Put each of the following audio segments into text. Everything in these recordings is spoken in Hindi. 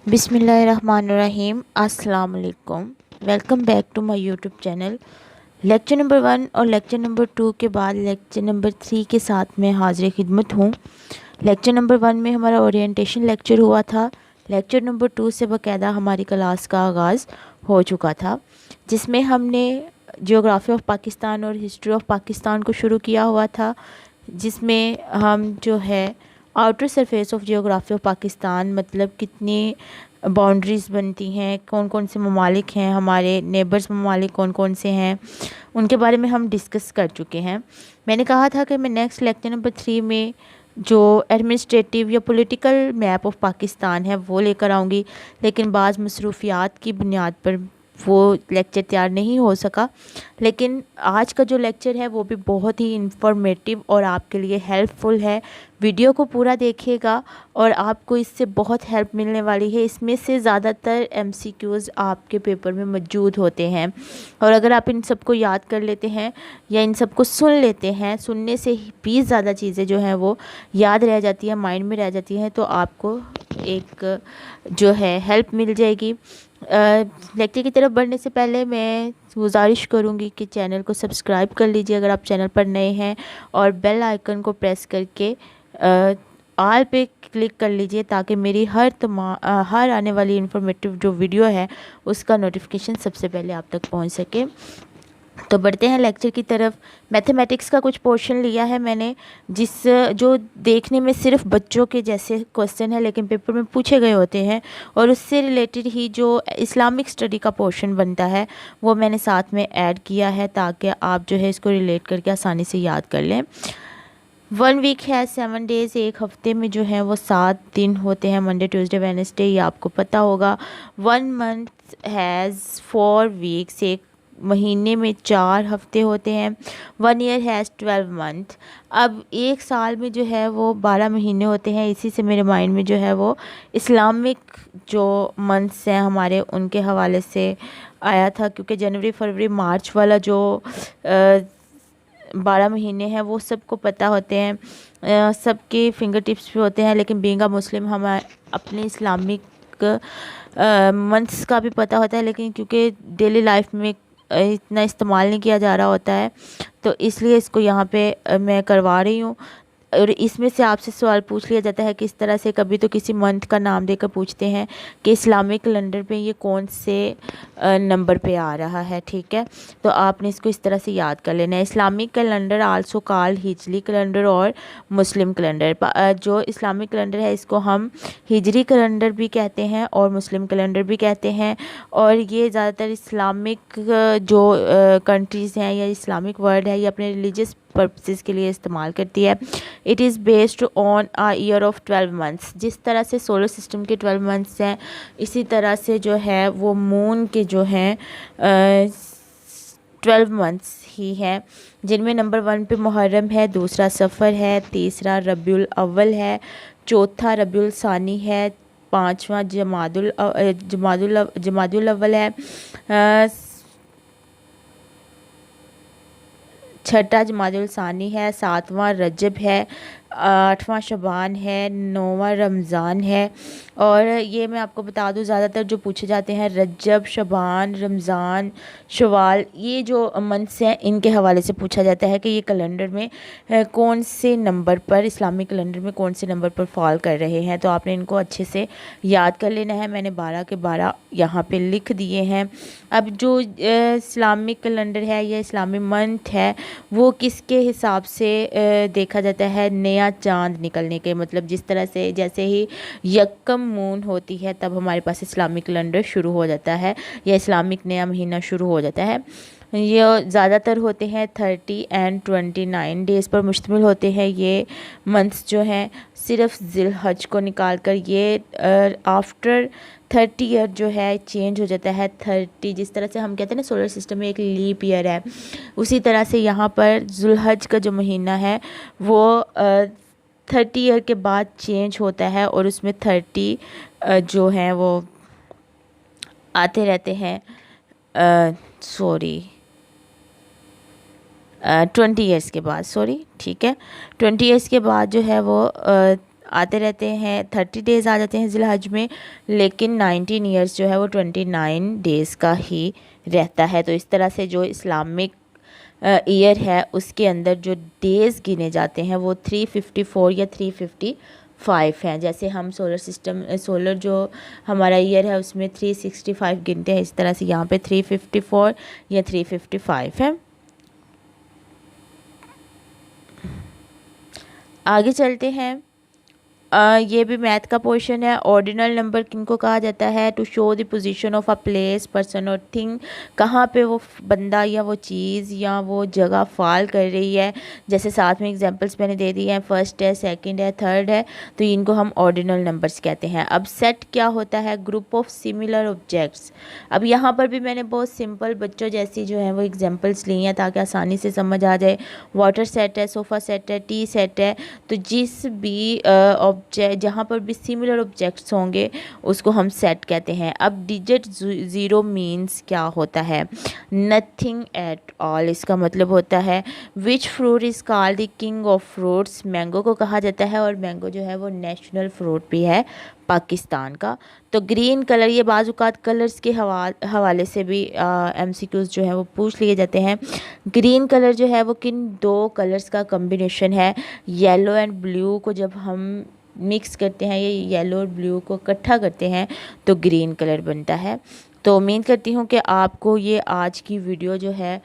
बिस्मिल्लाहिर्रहमानिर्रहीम। अस्सलाम वालेकुम। Welcome back to my YouTube channel. Lecture number 1 और लेक्चर नंबर 2 के बाद लेक्चर नंबर 3 के साथ मैं हाजिर खिदमत हूँ। लेक्चर नंबर 1 में हमारा ओरिएंटेशन लेक्चर हुआ था। लेक्चर नंबर 2 से बाकायदा हमारी क्लास का आगाज़ हो चुका था, जिसमें हमने जियोग्राफी ऑफ पाकिस्तान और हिस्ट्री ऑफ पाकिस्तान को शुरू किया हुआ था, जिसमें हम जो है outer surface of geography of Pakistan, मतलब कितनी बाउंड्रीज़ बनती हैं, कौन कौन से ममालिक हैं, हमारे नेबर्स ममालिक कौन कौन से हैं, उनके बारे में हम डिस्कस कर चुके हैं। मैंने कहा था कि मैं नेक्स्ट लेक्चर नंबर 3 में जो एडमिनिस्ट्रेटिव या पॉलिटिकल मैप ऑफ पाकिस्तान है वो लेकर आऊँगी, लेकिन बाज़ मसरूफियात की बुनियाद पर वो लेक्चर तैयार नहीं हो सका। लेकिन आज का जो लेक्चर है वो भी बहुत ही इंफॉर्मेटिव और आपके लिए हेल्पफुल है। वीडियो को पूरा देखिएगा और आपको इससे बहुत हेल्प मिलने वाली है। इसमें से ज़्यादातर एमसीक्यूज़ आपके पेपर में मौजूद होते हैं, और अगर आप इन सबको याद कर लेते हैं या इन सबको सुन लेते हैं, सुनने से भी ज़्यादा चीज़ें जो हैं वो याद रह जाती हैं, माइंड में रह जाती हैं, तो आपको एक जो है हेल्प मिल जाएगी। लेक्चर की तरफ बढ़ने से पहले मैं गुजारिश करूँगी कि चैनल को सब्सक्राइब कर लीजिए अगर आप चैनल पर नए हैं, और बेल आइकन को प्रेस करके ऑल पे क्लिक कर लीजिए, ताकि मेरी हर आने वाली इन्फॉर्मेटिव जो वीडियो है उसका नोटिफिकेशन सबसे पहले आप तक पहुंच सके। तो बढ़ते हैं लेक्चर की तरफ। मैथमेटिक्स का कुछ पोर्शन लिया है मैंने, जो देखने में सिर्फ बच्चों के जैसे क्वेश्चन है, लेकिन पेपर में पूछे गए होते हैं, और उससे रिलेटेड ही जो इस्लामिक स्टडी का पोर्शन बनता है वो मैंने साथ में ऐड किया है, ताकि आप जो है इसको रिलेट करके आसानी से याद कर लें। 1 वीक है 7 डेज़, एक हफ्ते में जो है वो 7 दिन होते हैं, मंडे ट्यूसडे वेडनेसडे, ये आपको पता होगा। 1 मंथ हैज़ 4 वीक्स, एक महीने में 4 हफ्ते होते हैं। 1 ईयर हैज़ 12 मंथ। अब एक साल में जो है वो 12 महीने होते हैं। इसी से मेरे माइंड में जो है वो इस्लामिक जो मंथ्स हैं हमारे, उनके हवाले से आया था, क्योंकि जनवरी फरवरी मार्च वाला जो 12 महीने हैं वो सबको पता होते हैं, सबके फिंगर टिप्स पे होते हैं, लेकिन बीइंग अ मुस्लिम हम अपने इस्लामिक मंथ्स का भी पता होता है, लेकिन क्योंकि डेली लाइफ में इतना इस्तेमाल नहीं किया जा रहा होता है, तो इसलिए इसको यहाँ पे मैं करवा रही हूँ। और इसमें से आपसे सवाल पूछ लिया जाता है कि इस तरह से कभी तो किसी मंथ का नाम देकर पूछते हैं कि इस्लामिक कैलेंडर पे ये कौन से नंबर पे आ रहा है, ठीक है। तो आपने इसको इस तरह से याद कर लेना है। इस्लामिक कैलेंडर आल्सो कॉल्ड हिजरी कैलेंडर और मुस्लिम कैलेंडर। जो इस्लामिक कैलेंडर है इसको हम हिजरी कैलेंडर भी कहते हैं और मुस्लिम कैलेंडर भी कहते हैं, और ये ज़्यादातर इस्लामिक जो कंट्रीज़ हैं या इस्लामिक वर्ल्ड है, ये अपने रिलीजियस पर्पसेस के लिए इस्तेमाल करती है। It is based on a year of 12 months. जिस तरह से सोलर सिस्टम के 12 मंथ्स हैं, इसी तरह से जो है वो मून के जो हैं 12 मंथ्स ही हैं, जिनमें नंबर 1 पे मुहर्रम है, दूसरा सफ़र है, तीसरा रबीउल अव्वल है, चौथा रबीउल सानी है, पाँचवा जमादुल अव्वल है, छठा जमादुल सानी है, सातवां रजब है, आठवां शबान है, नौवां रमज़ान है। और ये मैं आपको बता दूं, ज़्यादातर जो पूछे जाते हैं रजब, शबान, रमज़ान, शवाल, ये जो मंथ्स हैं इनके हवाले से पूछा जाता है कि ये कैलेंडर में कौन से नंबर पर, इस्लामिक कैलेंडर में कौन से नंबर पर फॉल कर रहे हैं। तो आपने इनको अच्छे से याद कर लेना है। मैंने 12 के 12 यहाँ पे लिख दिए हैं। अब जो इस्लामिक कैलेंडर है या इस्लामिक मंथ है वो किसके हिसाब से देखा जाता है? नया चांद निकलने के, मतलब जिस तरह से जैसे ही यक्कम मून होती है तब हमारे पास इस्लामिक कैलेंडर शुरू हो जाता है या इस्लामिक नया महीना शुरू हो जाता है। ये ज़्यादातर होते हैं 30 एंड 29 डेज़ पर मुश्तमिल होते हैं। ये मंथ्स जो हैं सिर्फ जिलहज को निकाल कर ये आफ्टर 30 ईयर जो है चेंज हो जाता है। 30 जिस तरह से हम कहते हैं ना सोलर सिस्टम में एक लीप ईयर है, उसी तरह से यहाँ पर जुलहज का जो महीना है वो 30 ईयर के बाद चेंज होता है, और उसमें 30 जो हैं वो आते रहते हैं। 20 ईयर्स के बाद, ठीक है, 20 ईयर्स के बाद जो है वो आते रहते हैं, 30 डेज़ आ जाते हैं ज़िलहज में, लेकिन 19 ईयर्स जो है वो 29 डेज़ का ही रहता है। तो इस तरह से जो इस्लामिक ईयर है उसके अंदर जो डेज़ गिने जाते हैं वो 354 या 355 हैं। जैसे हम सोलर जो हमारा ईयर है उसमें 365 गिनते हैं, इस तरह से यहाँ पे 354 या 355 है। आगे चलते हैं। ये भी मैथ का पोर्शन है। ऑर्डिनल नंबर किनको कहा जाता है? To show the position of a place, person और थिंग, कहाँ पे वो बंदा या वो चीज़ या वो जगह फॉल कर रही है। जैसे साथ में एग्जांपल्स मैंने दे दिए हैं, फर्स्ट है, सेकंड है, थर्ड है, तो इनको हम ऑर्डिनल नंबर्स कहते हैं। अब सेट क्या होता है? Group of similar objects. अब यहाँ पर भी मैंने बहुत सिंपल बच्चों जैसी जो है वो एग्जाम्पल्स ली हैं ताकि आसानी से समझ आ जाए। वाटर सेट है, सोफ़ा सेट है, टी सेट है, तो जिस भी जहाँ पर भी सिमिलर ऑब्जेक्ट्स होंगे उसको हम सेट कहते हैं। अब डिजिट ज़ीरो मीन्स क्या होता है? नथिंग एट ऑल, इसका मतलब होता है which fruit is called the king of fruits. Mango को कहा जाता है और मैंगो जो है वो नेशनल फ्रूट भी है पाकिस्तान का। तो ग्रीन कलर, ये बाज़-औक़ात कलर्स के हवाले से भी MCQs जो है वो पूछ लिए जाते हैं। ग्रीन कलर जो है वो किन दो कलर्स का कम्बिनेशन है? येलो एंड ब्लू को जब हम मिक्स करते हैं, ये येलो और ब्लू को इकट्ठा करते हैं तो ग्रीन कलर बनता है। तो उम्मीद करती हूँ कि आपको ये आज की वीडियो जो है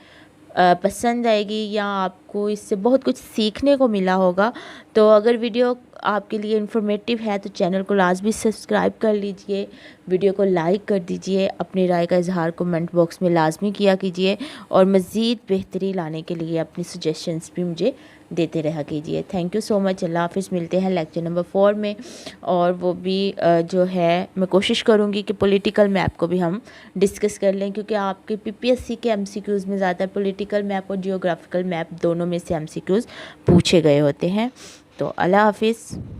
पसंद आएगी या आपको इससे बहुत कुछ सीखने को मिला होगा। तो अगर वीडियो आपके लिए इन्फॉर्मेटिव है तो चैनल को लाजमी सब्सक्राइब कर लीजिए, वीडियो को लाइक कर दीजिए, अपनी राय का इजहार कमेंट बॉक्स में लाजमी किया कीजिए और मज़ीद बेहतरी लाने के लिए अपनी सजेशंस भी मुझे देते रहा कीजिए। Thank you so much. अल्लाह हाफ़िज़। मिलते हैं लेक्चर नंबर 4 में, और वो भी जो है मैं कोशिश करूँगी कि पॉलिटिकल मैप को भी हम डिस्कस कर लें, क्योंकि आपके PPSC के MCQs में ज़्यादातर पॉलिटिकल मैप और जियोग्राफिकल मैप दोनों में से MCQs पूछे गए होते हैं। तो अल्लाह हाफ़िज़।